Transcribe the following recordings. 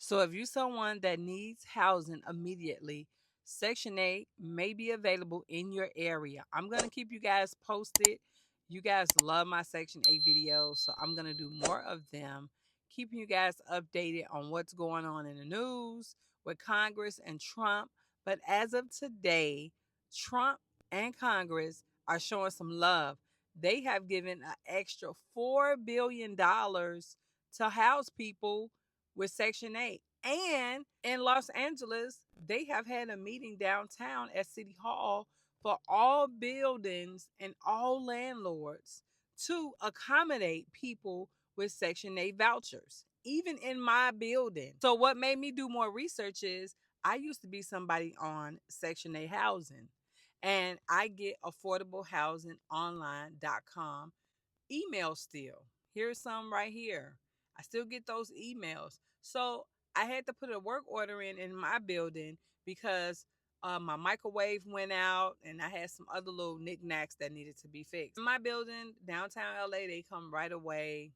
So if you're someone that needs housing immediately, Section 8 may be available in your area. I'm going to keep you guys posted. You guys love my Section 8 videos, so I'm going to do more of them, keeping you guys updated on what's going on in the news with Congress and Trump. But as of today, Trump and Congress are showing some love. They have given an extra $4 billion to house people with Section 8. And in Los Angeles, they have had a meeting downtown at City Hall for all buildings and all landlords to accommodate people with Section 8 vouchers, even in my building. So, what made me do more research is I used to be somebody on Section 8 housing, and I get affordablehousingonline.com emails still. Here's some right here. I still get those emails. So I had to put a work order in my building because my microwave went out and I had some other little knickknacks that needed to be fixed. In my building, downtown LA, they come right away.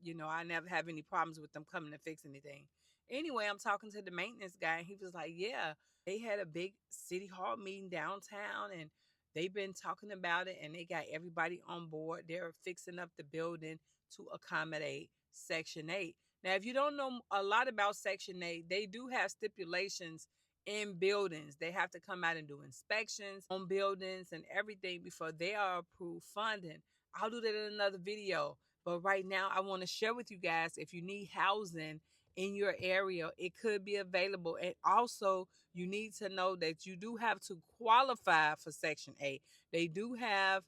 You know, I never have any problems with them coming to fix anything. Anyway, I'm talking to the maintenance guy, and he was like, yeah, they had a big city hall meeting downtown, and they've been talking about it and they got everybody on board. They're fixing up the building to accommodate Section 8. Now, if you don't know a lot about Section 8, they do have stipulations in buildings. They have to come out and do inspections on buildings and everything before they are approved funding. I'll do that in another video. But right now, I want to share with you guys if you need housing in your area, it could be available. And also, you need to know that you do have to qualify for Section 8. They do have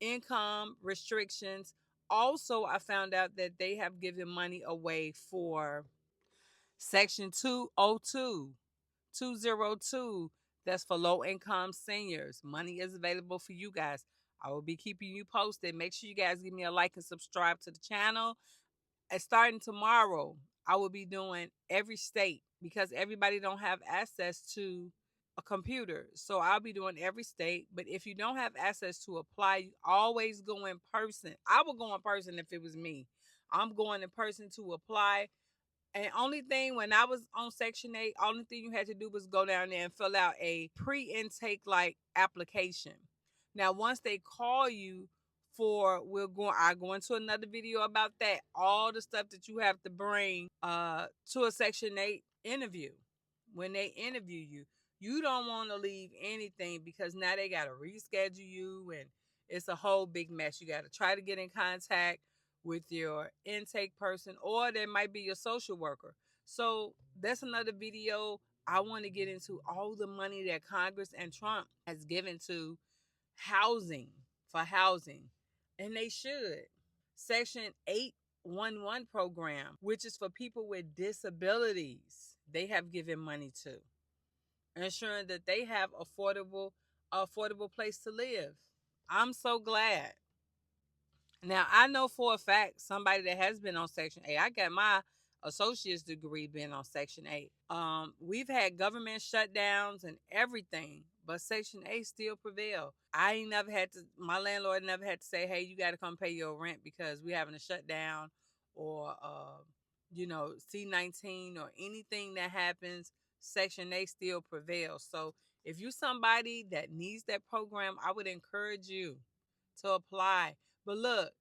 income restrictions. Also, I found out that they have given money away for Section 202, 202. That's for low income seniors. Money is available for you guys. I will be keeping you posted. Make sure you guys give me a like and subscribe to the channel. And starting tomorrow, I will be doing every state because everybody don't have access to a computer. So I'll be doing every state. But if you don't have access to apply, you always go in person. I would go in person if it was me. I'm going in person to apply. And only thing when I was on Section 8, only thing you had to do was go down there and fill out a pre-intake like application. Now, once they call you for I go into another video about that, all the stuff that you have to bring to a Section 8 interview. When they interview you, you don't want to leave anything because now they gotta reschedule you and it's a whole big mess. You gotta try to get in contact with your intake person, or there might be your social worker. So that's another video. I want to get into all the money that Congress and Trump has given to housing for housing, and they should. Section 811 program, which is for people with disabilities, they have given money to, ensuring that they have affordable place to live. I'm so glad. Now I know for a fact somebody that has been on Section 8. I got my associate's degree being on Section 8. We've had government shutdowns and everything, but Section 8 still prevail. I ain't never had to. My landlord never had to say, "Hey, you got to come pay your rent because we having a shutdown," or C-19 or anything that happens. Section 8 still prevails. So if you're somebody that needs that program, I would encourage you to apply. But look,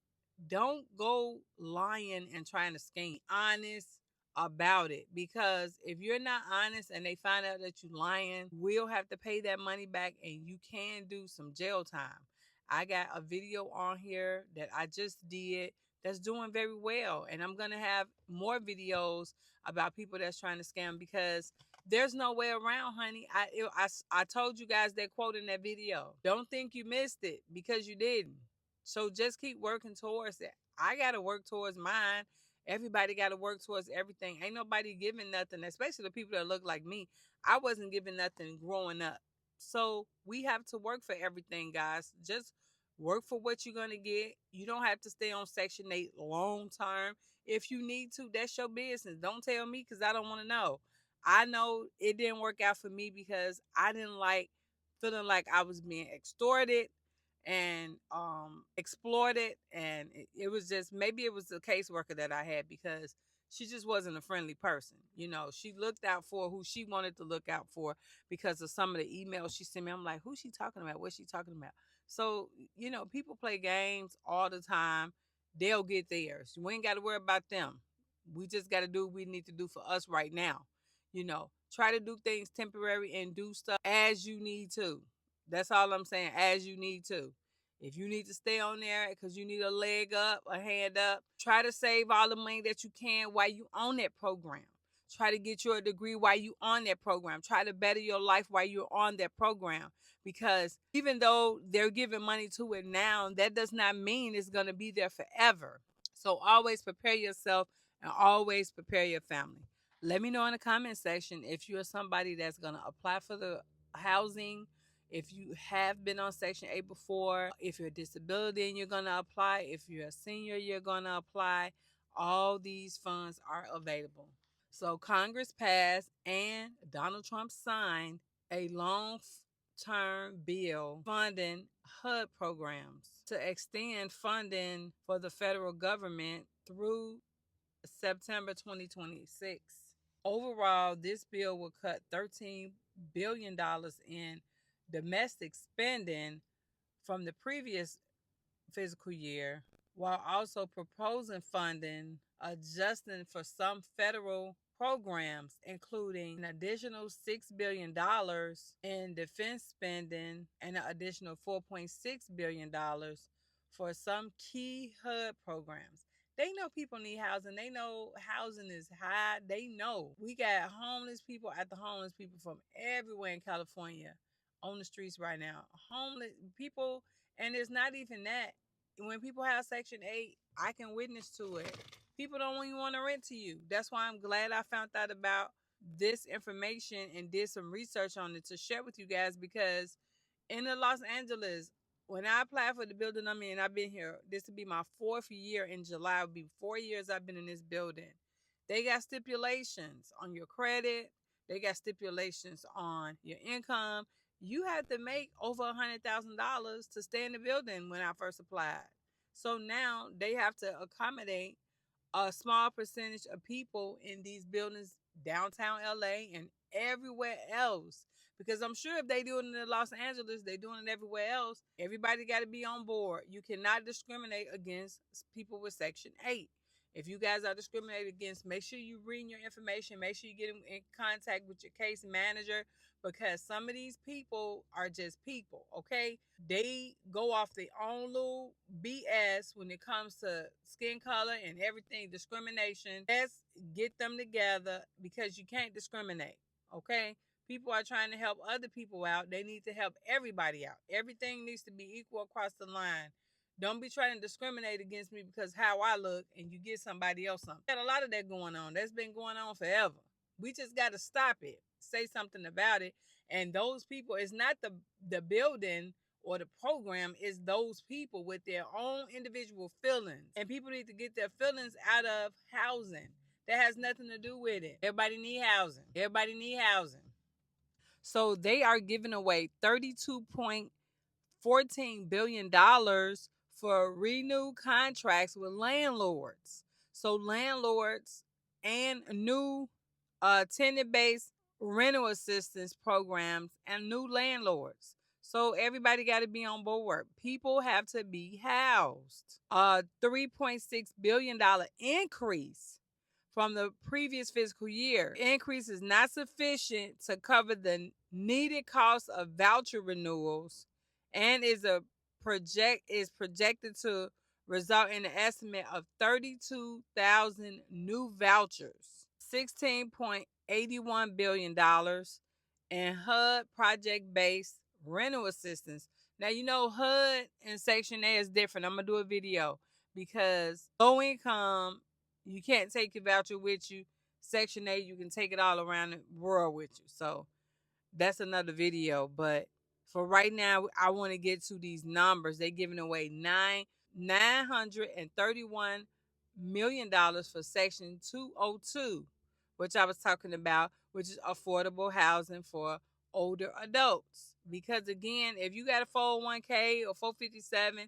don't go lying and trying to scheme. Honest about it, because if you're not honest and they find out that you're lying, we'll have to pay that money back and you can do some jail time. I got a video on here that I just did that's doing very well, and I'm gonna have more videos about people that's trying to scam because there's no way around, honey. I told you guys that quote in that video. Don't think you missed it because you didn't. So just keep working towards it. I got to work towards mine. Everybody got to work towards everything. Ain't nobody giving nothing, especially the people that look like me. I wasn't giving nothing growing up. So we have to work for everything, guys. Just work for what you're going to get. You don't have to stay on Section 8 long term. If you need to, that's your business. Don't tell me because I don't want to know. I know it didn't work out for me because I didn't like feeling like I was being extorted and exploited, and it was just, maybe it was the caseworker that I had because She just wasn't a friendly person. You know, she looked out for who she wanted to look out for because of some of the emails she sent me. I'm like, who's she talking about? What's she talking about? So, you know, people play games all the time. They'll get theirs. We ain't got to worry about them. We just got to do what we need to do for us right now. You know, try to do things temporary and do stuff as you need to. That's all I'm saying, as you need to. If you need to stay on there because you need a leg up, a hand up, try to save all the money that you can while you on that program. Try to get your degree while you on that program. Try to better your life while you're on that program. Because even though they're giving money to it now, that does not mean it's going to be there forever. So always prepare yourself and always prepare your family. Let me know in the comment section if you're somebody that's going to apply for the housing, if you have been on Section 8 before, if you're a disability and you're going to apply, if you're a senior, you're going to apply. All these funds are available. So Congress passed and Donald Trump signed a long-term bill funding HUD programs to extend funding for the federal government through September 2026. Overall, this bill will cut $13 billion in domestic spending from the previous fiscal year, while also proposing funding adjusting for some federal programs, including an additional $6 billion in defense spending and an additional $4.6 billion for some key HUD programs. They know people need housing. They know housing is high. They know we got homeless people after homeless people from everywhere in California on the streets right now. Homeless people, and it's not even that. When people have Section 8, I can witness to it. People don't even want to rent to you. That's why I'm glad I found out about this information and did some research on it to share with you guys, because in the Los Angeles, when I applied for the building I'm in, I've been here. This will be my 4th year in July. It'll be 4 years I've been in this building. They got stipulations on your credit. They got stipulations on your income. You had to make over $100,000 to stay in the building when I first applied. So now they have to accommodate a small percentage of people in these buildings downtown LA and everywhere else. Because I'm sure if they do it in Los Angeles, they're doing it everywhere else. Everybody got to be on board. You cannot discriminate against people with Section 8. If you guys are discriminated against, make sure you read your information. Make sure you get in contact with your case manager, because some of these people are just people, okay? They go off their own little BS when it comes to skin color and everything, discrimination. Let's get them together, because you can't discriminate, okay? People are trying to help other people out. They need to help everybody out. Everything needs to be equal across the line. Don't be trying to discriminate against me because how I look and you get somebody else something. Got a lot of that going on. That's been going on forever. We just got to stop it. Say something about it. And those people, it's not the building or the program, is those people with their own individual feelings. And people need to get their feelings out of housing. That has nothing to do with it. Everybody need housing. Everybody need housing. So they are giving away $32.14 billion for renewed contracts with landlords. So landlords and new tenant-based rental assistance programs and new landlords. So everybody got to be on board. People have to be housed. $3.6 billion increase from the previous fiscal year. The increase is not sufficient to cover the needed cost of voucher renewals and is projected to result in an estimate of 32,000 new vouchers, $16.81 billion in HUD project-based rental assistance. Now, you know, HUD and Section A is different. I'm going to do a video because low income, you can't take your voucher with you. Section A, you can take it all around the world with you. So that's another video. But for right now, I want to get to these numbers. They're giving away $931 million for Section 202, which I was talking about, which is affordable housing for older adults. Because again, if you got a 401k or 457,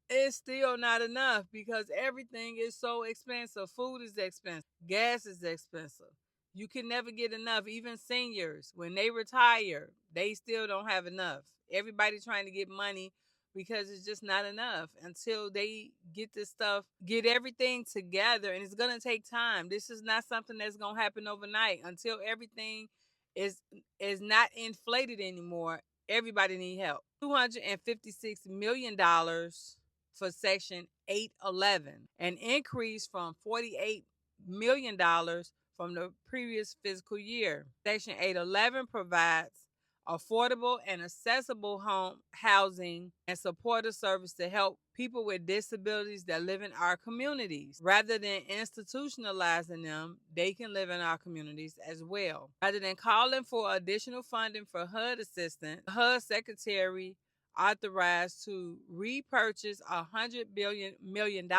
It's still not enough because everything is so expensive. Food is expensive, gas is expensive. You can never get enough. Even seniors, when they retire, they still don't have enough. Everybody trying to get money because it's just not enough until they get this stuff, get everything together. And it's going to take time. This is not something that's going to happen overnight. Until everything is is not inflated anymore, everybody need help. $256 million for Section 811, an increase from $48 million from the previous fiscal year. Section 811 provides affordable and accessible home housing and supportive service to help people with disabilities that live in our communities. Rather than institutionalizing them, they can live in our communities as well. Rather than calling for additional funding for HUD assistance, the HUD secretary authorized to repurchase $100 million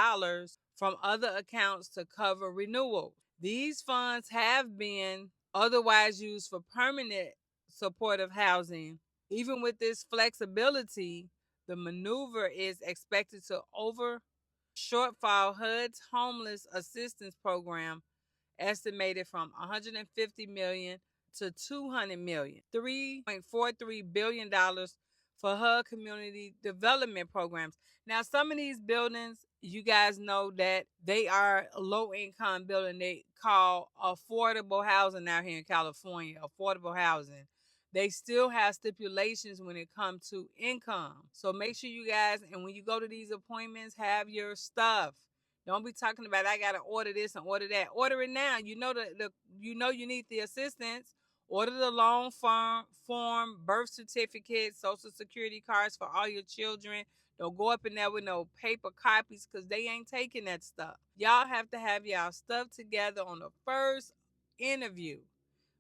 from other accounts to cover renewals. These funds have been otherwise used for permanent supportive housing. Even with this flexibility, the maneuver is expected to over shortfall HUD's homeless assistance program, estimated from 150 million to 200 million. $3.43 billion for HUD community development programs. Now, some of these buildings, you guys know that they are low income building. They call affordable housing out here in California, affordable housing. They still have stipulations when it comes to income. So make sure you guys, and when you go to these appointments, have your stuff. Don't be talking about I gotta order this and order that. Order it now. You know you need the assistance. Order the loan form, birth certificate, social security cards for all your children. Don't go up in there with no paper copies because they ain't taking that stuff. Y'all have to have y'all stuff together on the first interview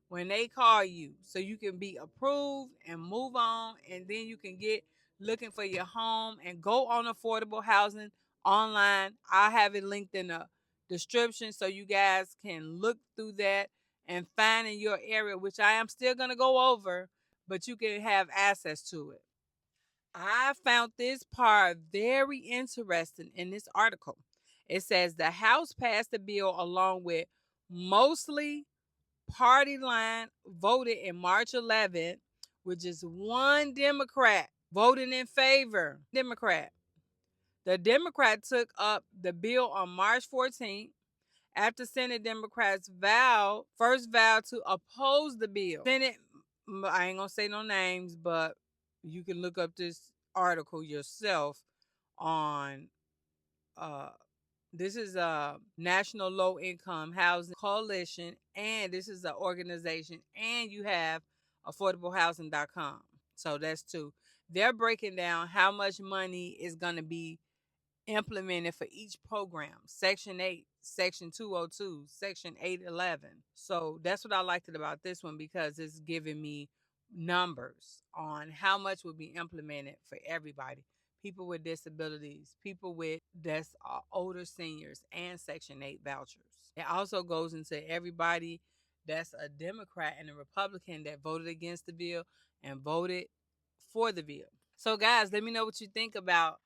when they call you so you can be approved and move on, and then you can get looking for your home and go on affordable housing online. I'll have it linked in the description so you guys can look through that and find in your area, which I am still going to go over, but you can have access to it. I found this part very interesting in this article. It says the House passed the bill along with mostly party line voted in March 11th, with just one Democrat voting in favor. The Democrat took up the bill on March 14th after Senate Democrats first vowed to oppose the bill. Senate, I ain't gonna say no names, but you can look up this article yourself on this is a National Low Income Housing Coalition, and this is an organization, and you have affordablehousing.com. So that's two. They're breaking down how much money is going to be implemented for each program. Section 8, Section 202, Section 811. So that's what I liked about this one because it's giving me numbers on how much will be implemented for everybody. People with disabilities, people with that's older seniors, and Section 8 vouchers. It also goes into everybody that's a Democrat and a Republican that voted against the bill and voted for the bill. So, guys, let me know what you think about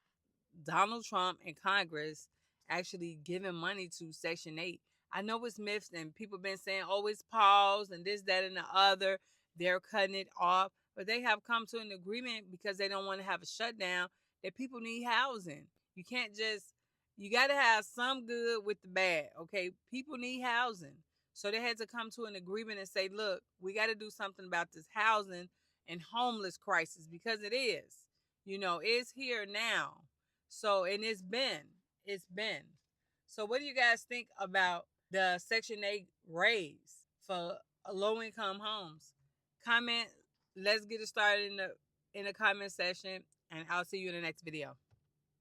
Donald Trump and Congress actually giving money to Section 8. I know it's myths and people been saying, oh, it's paused and this, that, and the other. They're cutting it off. But they have come to an agreement because they don't want to have a shutdown that people need housing. You can't just, you got to have some good with the bad, okay? People need housing. So they had to come to an agreement and say, look, we got to do something about this housing and homeless crisis because it is. It's here now. So, and it's been. So, what do you guys think about the Section 8 raise for low income homes? Comment. Let's get it started in the comment section, and I'll see you in the next video.